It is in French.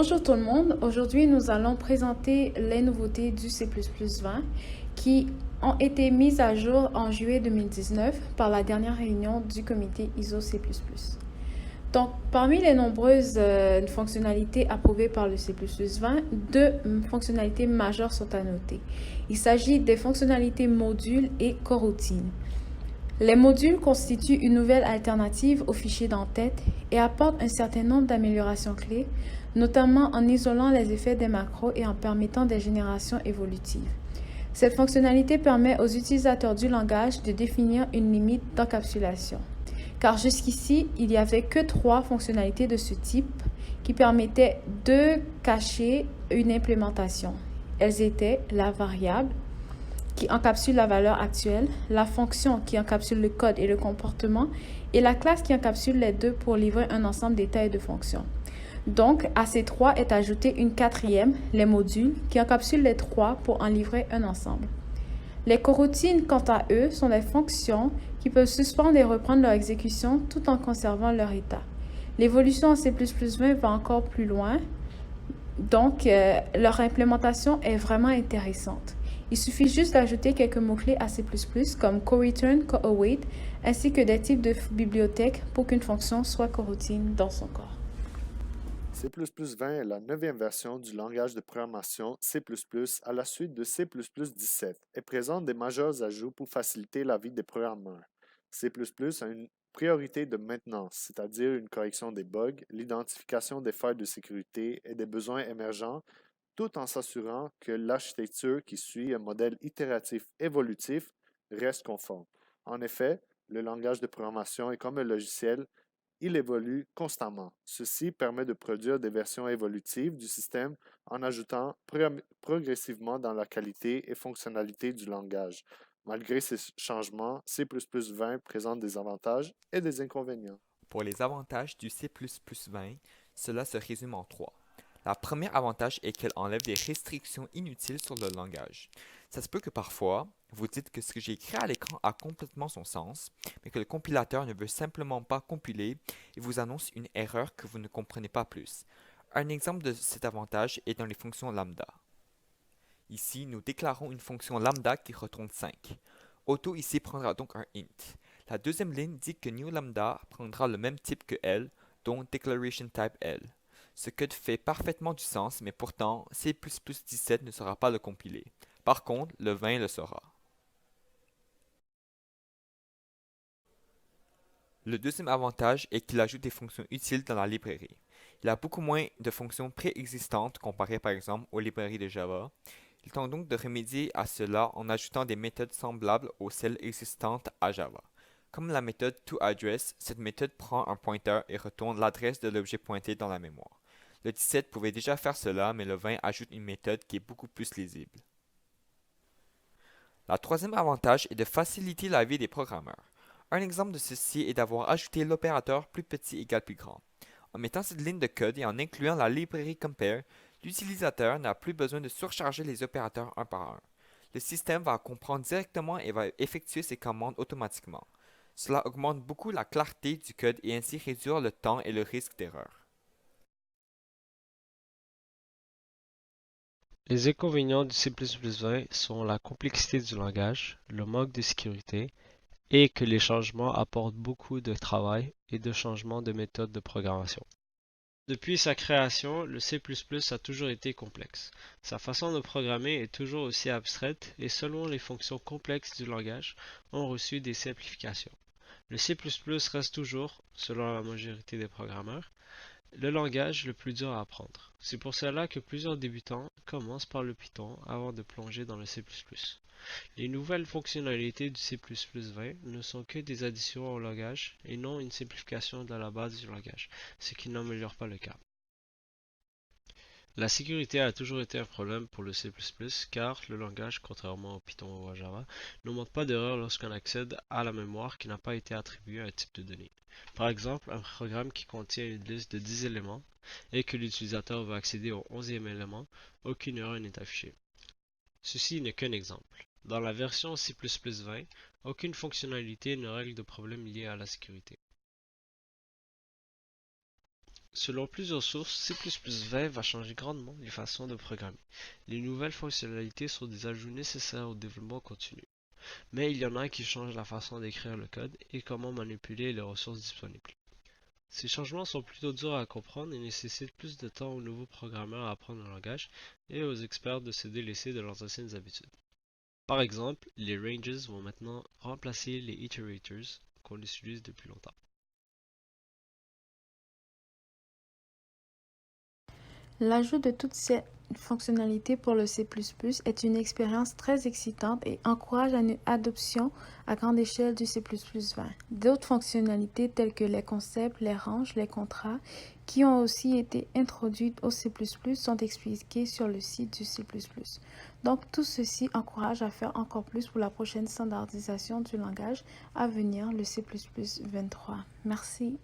Bonjour tout le monde, aujourd'hui nous allons présenter les nouveautés du C++20 qui ont été mises à jour en juillet 2019 par la dernière réunion du comité ISO C++. Donc, parmi les nombreuses fonctionnalités approuvées par le C++20, deux fonctionnalités majeures sont à noter. Il s'agit des fonctionnalités modules et coroutines. Les modules constituent une nouvelle alternative aux fichiers d'entête et apportent un certain nombre d'améliorations clés, notamment en isolant les effets des macros et en permettant des générations évolutives. Cette fonctionnalité permet aux utilisateurs du langage de définir une limite d'encapsulation. Car jusqu'ici, il n'y avait que 3 fonctionnalités de ce type qui permettaient de cacher une implémentation. Elles étaient la variable, qui encapsule la valeur actuelle, la fonction qui encapsule le code et le comportement, et la classe qui encapsule les deux pour livrer un ensemble d'états et de fonctions. Donc, à ces 3 est ajoutée une quatrième, les modules, qui encapsulent les 3 pour en livrer un ensemble. Les coroutines, quant à eux, sont des fonctions qui peuvent suspendre et reprendre leur exécution tout en conservant leur état. L'évolution en C++20 va encore plus loin, donc leur implémentation est vraiment intéressante. Il suffit juste d'ajouter quelques mots-clés à C++ comme coreturn, coawait, ainsi que des types de bibliothèques pour qu'une fonction soit coroutine dans son corps. C++20 est la 9e version du langage de programmation C++ à la suite de C++17 et présente des majeurs ajouts pour faciliter la vie des programmeurs. C++ a une priorité de maintenance, c'est-à-dire une correction des bugs, l'identification des failles de sécurité et des besoins émergents, tout en s'assurant que l'architecture qui suit un modèle itératif évolutif reste conforme. En effet, le langage de programmation est comme un logiciel, il évolue constamment. Ceci permet de produire des versions évolutives du système en ajoutant progressivement dans la qualité et fonctionnalité du langage. Malgré ces changements, C++20 présente des avantages et des inconvénients. Pour les avantages du C++20, cela se résume en trois. La première avantage est qu'elle enlève des restrictions inutiles sur le langage. Ça se peut que parfois, vous dites que ce que j'ai écrit à l'écran a complètement son sens, mais que le compilateur ne veut simplement pas compiler et vous annonce une erreur que vous ne comprenez pas plus. Un exemple de cet avantage est dans les fonctions lambda. Ici, nous déclarons une fonction lambda qui retourne 5. Auto ici prendra donc un int. La deuxième ligne dit que newLambda prendra le même type que L, dont declarationType L. Ce code fait parfaitement du sens, mais pourtant, C++17 ne saura pas le compiler. Par contre, le 20 le saura. Le deuxième avantage est qu'il ajoute des fonctions utiles dans la librairie. Il a beaucoup moins de fonctions préexistantes comparé par exemple aux librairies de Java. Il tente donc de remédier à cela en ajoutant des méthodes semblables aux celles existantes à Java. Comme la méthode toAddress, cette méthode prend un pointeur et retourne l'adresse de l'objet pointé dans la mémoire. Le 17 pouvait déjà faire cela, mais le 20 ajoute une méthode qui est beaucoup plus lisible. La troisième avantage est de faciliter la vie des programmeurs. Un exemple de ceci est d'avoir ajouté l'opérateur plus petit égale plus grand. En mettant cette ligne de code et en incluant la librairie compare, l'utilisateur n'a plus besoin de surcharger les opérateurs un par un. Le système va comprendre directement et va effectuer ses commandes automatiquement. Cela augmente beaucoup la clarté du code et ainsi réduire le temps et le risque d'erreur. Les inconvénients du C++20 sont la complexité du langage, le manque de sécurité et que les changements apportent beaucoup de travail et de changements de méthode de programmation. Depuis sa création, le C++ a toujours été complexe. Sa façon de programmer est toujours aussi abstraite et selon les fonctions complexes du langage, ont reçu des simplifications. Le C++ reste toujours, selon la majorité des programmeurs, le langage le plus dur à apprendre. C'est pour cela que plusieurs débutants commencent par le Python avant de plonger dans le C++. Les nouvelles fonctionnalités du C++20 ne sont que des additions au langage et non une simplification de la base du langage, ce qui n'améliore pas le cas. La sécurité a toujours été un problème pour le C++ car le langage, contrairement au Python ou à Java, ne montre pas d'erreur lorsqu'on accède à la mémoire qui n'a pas été attribuée à un type de données. Par exemple, un programme qui contient une liste de 10 éléments et que l'utilisateur veut accéder au 11e élément, aucune erreur n'est affichée. Ceci n'est qu'un exemple. Dans la version C++20, aucune fonctionnalité ne règle de problème liés à la sécurité. Selon plusieurs sources, C++20 va changer grandement les façons de programmer. Les nouvelles fonctionnalités sont des ajouts nécessaires au développement continu. Mais il y en a qui changent la façon d'écrire le code et comment manipuler les ressources disponibles. Ces changements sont plutôt durs à comprendre et nécessitent plus de temps aux nouveaux programmeurs à apprendre le langage et aux experts de se délaisser de leurs anciennes habitudes. Par exemple, les ranges vont maintenant remplacer les iterators qu'on utilise depuis longtemps. L'ajout de toutes ces fonctionnalités pour le C++ est une expérience très excitante et encourage une adoption à grande échelle du C++20. D'autres fonctionnalités telles que les concepts, les ranges, les contrats, qui ont aussi été introduites au C++ sont expliquées sur le site du C++. Donc tout ceci encourage à faire encore plus pour la prochaine standardisation du langage à venir, le C++23. Merci.